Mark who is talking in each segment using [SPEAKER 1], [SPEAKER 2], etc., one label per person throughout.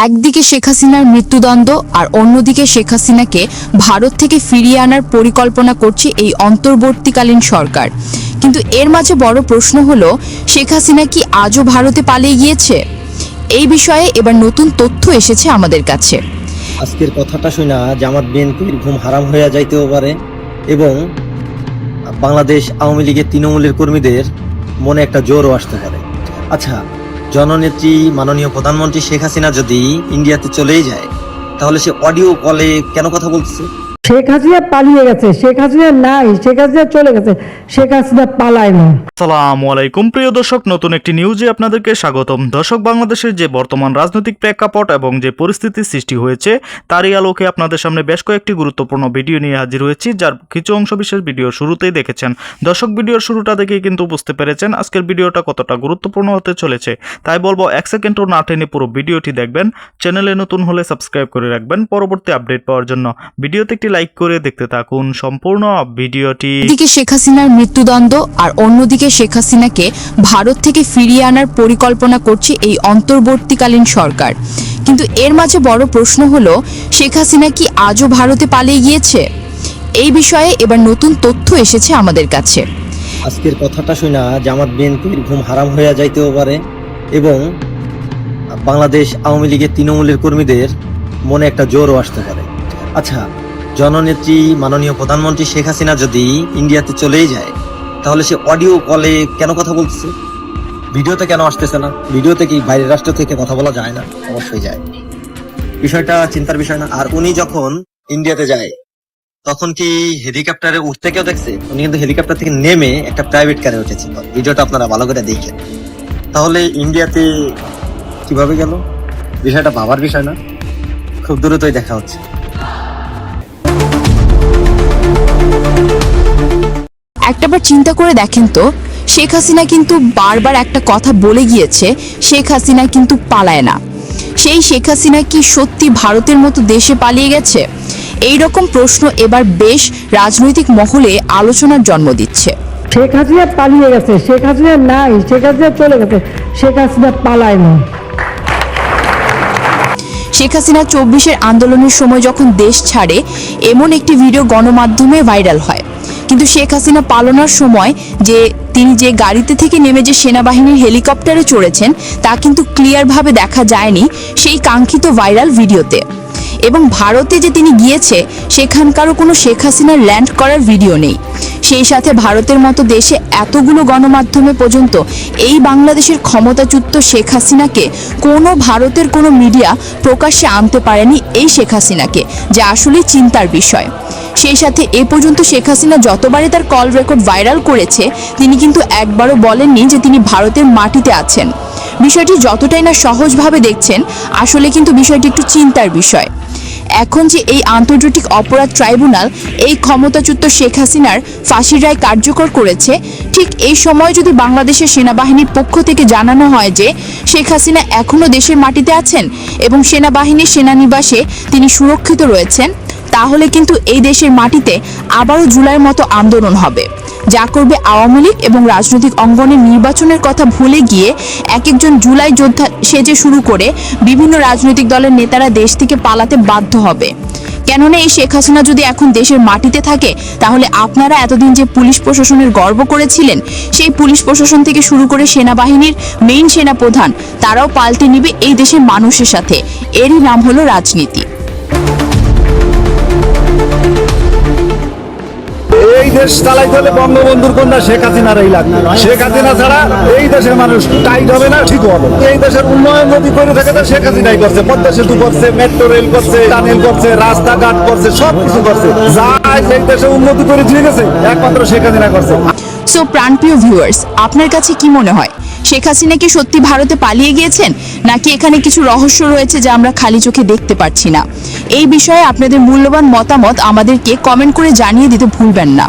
[SPEAKER 1] একদিকে শেখ হাসিনার মৃত্যুদণ্ড আর অন্যদিকে শেখ হাসিনাকে ভারত থেকে ফিরিয়ে আনার পরিকল্পনা করছে এই অন্তর্বর্তীকালীন সরকার। কিন্তু এর মাঝে বড় প্রশ্ন হলো, শেখ হাসিনা কি আজও ভারতে পালিয়ে গিয়েছে? এই বিষয়ে এবার নতুন তথ্য এসেছে আমাদের কাছে।
[SPEAKER 2] আজকের কথাটা শুনে জামাত বিএনপির ঘুম হারাম হয়ে যাইতেও পারে এবং বাংলাদেশ আওয়ামী লীগের তৃণমূলের কর্মীদের মনে একটা জোরও আসতে পারে। আচ্ছা, জননেত্রী মাননীয় প্রধানমন্ত্রী শেখ হাসিনা যদি ইন্ডিয়াতে চলেই যায়, তাহলে সে অডিও কলে কেন কথা বলছে?
[SPEAKER 3] শেখ হাসিনা পালিয়ে গেছে, শেখ হাসিনা নাই, শেখ হাসিনা চলে গেছে, শেখ হাসিনা পালায় না।
[SPEAKER 4] আসসালামু আলাইকুম প্রিয় দর্শক, নতুন একটি নিউজে আপনাদেরকে স্বাগতম। দর্শক, বাংলাদেশের যে বর্তমান রাজনৈতিক প্রেক্ষাপট এবং যে পরিস্থিতির সৃষ্টি হয়েছে তারই আলোকে আপনাদের সামনে বেশ কয়েকটি গুরুত্বপূর্ণ ভিডিও নিয়ে হাজির হয়েছি, যার কিছু অংশ বিশেষ ভিডিও শুরুতেই দেখেছেন। দর্শক, ভিডিওর শুরুটা দেখেই কিন্তু বুঝতে পেরেছেন আজকের ভিডিওটা কতটা গুরুত্বপূর্ণ হতে চলেছে। তাই বলবো 1 সেকেন্ডও না টেনে পুরো ভিডিওটি দেখবেন। চ্যানেলে নতুন হলে সাবস্ক্রাইব করে রাখবেন পরবর্তী আপডেট পাওয়ার জন্য। ভিডিওতে একটি লাইক করে দেখতে থাকুন সম্পূর্ণ ভিডিওটি।
[SPEAKER 1] একদিকে শেখ হাসিনার মৃত্যুদণ্ড আর অন্যদিকে শেখ হাসিনাকে ভারত থেকে ফিরিয়ে আনার পরিকল্পনা করছে এই অন্তর্বর্তীকালীন সরকার। কিন্তু এর মাঝে বড় প্রশ্ন হলো, শেখ হাসিনা কি আজও ভারতে পালিয়ে গিয়েছে? এই বিষয়ে এবার নতুন তথ্য এসেছে আমাদের কাছে।
[SPEAKER 2] আজকের কথাটা শুনে জামাত বিএনপির ঘুম হারাম হয়ে যাইতেও পারে এবং বাংলাদেশ আওয়ামী লীগের তৃণমূলের কর্মীদের মনে একটা জোরও আসতে পারে। আচ্ছা, জননেত্রী মাননীয় প্রধানমন্ত্রী শেখ হাসিনা যদি ইন্ডিয়াতে চলেই যায়, তাহলে সে অডিও কলে কেন কথা বলছে? ভিডিওতে কেন আসতেছে না? ভিডিওতে কি বাইরের রাষ্ট্র থেকে কথা বলা যায় না? অবশ্যই যায়। বিষয়টা চিন্তার বিষয় না। আর উনি যখন ইন্ডিয়াতে যায়, তখন কি হেলিকপ্টারে উঠতে কেউ দেখছে? উনি কিন্তু হেলিকপ্টার থেকে নেমে একটা প্রাইভেট কারে উঠেছিল। ভিডিওটা আপনারা ভালো করে দেখেন। তাহলে ইন্ডিয়াতে কিভাবে গেল? বিষয়টা ভাবার বিষয় না? খুব দ্রুতই দেখা হচ্ছে।
[SPEAKER 1] একটাবার চিন্তা করে দেখেন তো, শেখ হাসিনা কিন্তু বারবার একটা কথা বলে গিয়েছে, শেখ হাসিনা কিন্তু পালায় না। সেই শেখ হাসিনা কি সত্যি ভারতের মতো দেশে পালিয়ে গেছে? এই রকম প্রশ্ন এবার বেশ রাজনৈতিক মহলে আলোচনার জন্ম দিচ্ছে।
[SPEAKER 3] শেখ হাসিনা পালিয়ে গেছে, শেখ হাসিনা নাই, শেখ হাসিনা চলে গেছে, শেখ হাসিনা পালায় না।
[SPEAKER 1] শেখ হাসিনা 24-এর আন্দোলনের সময় যখন দেশ ছাড়ে, এমন একটি ভিডিও গণমাধ্যমে ভাইরাল হয়। কিন্তু শেখ হাসিনা পালানোর সময় তিনি যে গাড়িতে থেকে নেমে যে সেনাবাহিনীর হেলিকপ্টারে চড়েছেন, তা কিন্তু ক্লিয়ারভাবে দেখা যায়নি সেই কাঙ্ক্ষিত ভাইরাল ভিডিওতে। এবং ভারতে যে তিনি গিয়েছে, সেখানকারও কোনো শেখ হাসিনার ল্যান্ড করার ভিডিও নেই। সেই সাথে ভারতের মতো দেশে এতগুলো গণমাধ্যমে পর্যন্ত এই বাংলাদেশের ক্ষমতাচ্যুত শেখ হাসিনাকে কোনো ভারতের কোনো মিডিয়া প্রকাশ্যে আনতে পারেনি এই শেখ হাসিনাকে, যা আসলে চিন্তার বিষয়। সেই সাথে এ পর্যন্ত শেখ হাসিনা যতবারই তার কল রেকর্ড ভাইরাল করেছে, তিনি কিন্তু একবারও বলেননি যে তিনি ভারতের মাটিতে আছেন। বিষয়টি যতটাই না সহজভাবে দেখছেন, আসলে কিন্তু বিষয়টি একটু চিন্তার বিষয়। এখন যে এই আন্তর্জাতিক অপরাধ ট্রাইব্যুনাল এই ক্ষমতাচ্যুত শেখ হাসিনার ফাঁসির রায় কার্যকর করেছে, ঠিক এই সময় যদি বাংলাদেশের সেনাবাহিনীর পক্ষ থেকে জানানো হয় যে শেখ হাসিনা এখনও দেশের মাটিতে আছেন এবং সেনাবাহিনীর সেনানিবাসে তিনি সুরক্ষিত রয়েছেন, তাহলে কিন্তু এই দেশের মাটিতে আবারও জুলাইয়ের মতো আন্দোলন হবে, যা করবে আওয়ামী লীগ এবং রাজনৈতিক অঙ্গনের নির্বাচনের কথা ভুলে গিয়ে এক একজন জুলাই যোদ্ধা সেজে শুরু করে বিভিন্ন রাজনৈতিক দলের নেতারা দেশ থেকে পালাতে বাধ্য হবে। কেননা এই শেখ হাসিনা যদি এখন দেশের মাটিতে থাকে, তাহলে আপনারা এতদিন যে পুলিশ প্রশাসনের গর্ব করেছিলেন, সেই পুলিশ প্রশাসন থেকে শুরু করে সেনাবাহিনীর মেইন সেনাপ্রধান, তারাও পাল্টে নিবে এই দেশের মানুষের সাথে। এরই নাম হলো রাজনীতি।
[SPEAKER 5] এই দেশ চালাইতে হলে বঙ্গবন্ধুর কন্যা শেখ হাসিনারই লাগবে। শেখ হাসিনা ছাড়া এই দেশের মানুষ টাইট হবে না, ঠিক হবে না। এই দেশের উন্নয়ন যদি করে থাকে তো শেখ হাসিনাই করছে। পদ্মা সেতু করছে, মেট্রো রেল করছে, টানেল করছে, রাস্তাঘাট করছে, সবকিছু করছে। যা এই দেশে উন্নতি করে দিয়ে গেছে একমাত্র শেখ হাসিনা করছে।
[SPEAKER 1] সো প্রাণপ্রিয় ভিউয়ার্স, আপনার কাছে কি মনে হয়, শেখ হাসিনা কি সত্যি ভারতে পালিয়ে গিয়েছেন, নাকি এখানে কিছু রহস্য রয়েছে যা আমরা খালি চোখে দেখতে পাচ্ছি না? এই বিষয়ে আপনাদের মূল্যবান মতামত আমাদেরকে কমেন্ট করে জানিয়ে দিতে ভুলবেন না।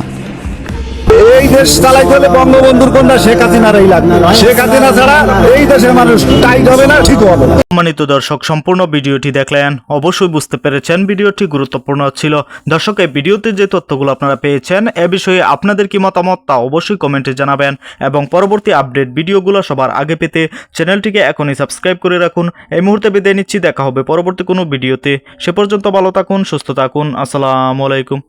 [SPEAKER 5] এই দেশ চালাইতে হলে বঙ্গবন্ধুর কন্যা শেখ হাসিনারই লাগবে। শেখ হাসিনা ছাড়া এই দেশের মানুষ টাইট হবে না, ঠিক হবে না।
[SPEAKER 4] সম্মানিত দর্শক, সম্পূর্ণ ভিডিওটি দেখলেন, অবশ্যই বুঝতে পেরেছেন ভিডিওটি গুরুত্বপূর্ণ ছিল। দর্শক, এই ভিডিওতে যে তথ্যগুলো আপনারা পেয়েছেন এ বিষয়ে আপনাদের কি মতামত তা অবশ্যই কমেন্টে জানাবেন এবং পরবর্তী আপডেট ভিডিওগুলো সবার আগে পেতে চ্যানেলটিকে এখনই সাবস্ক্রাইব করে রাখুন। এই মুহূর্তে বিদায় নিচ্ছি, দেখা হবে পরবর্তী কোনো ভিডিওতে। সে পর্যন্ত ভালো থাকুন, সুস্থ থাকুন। আসসালামু আলাইকুম।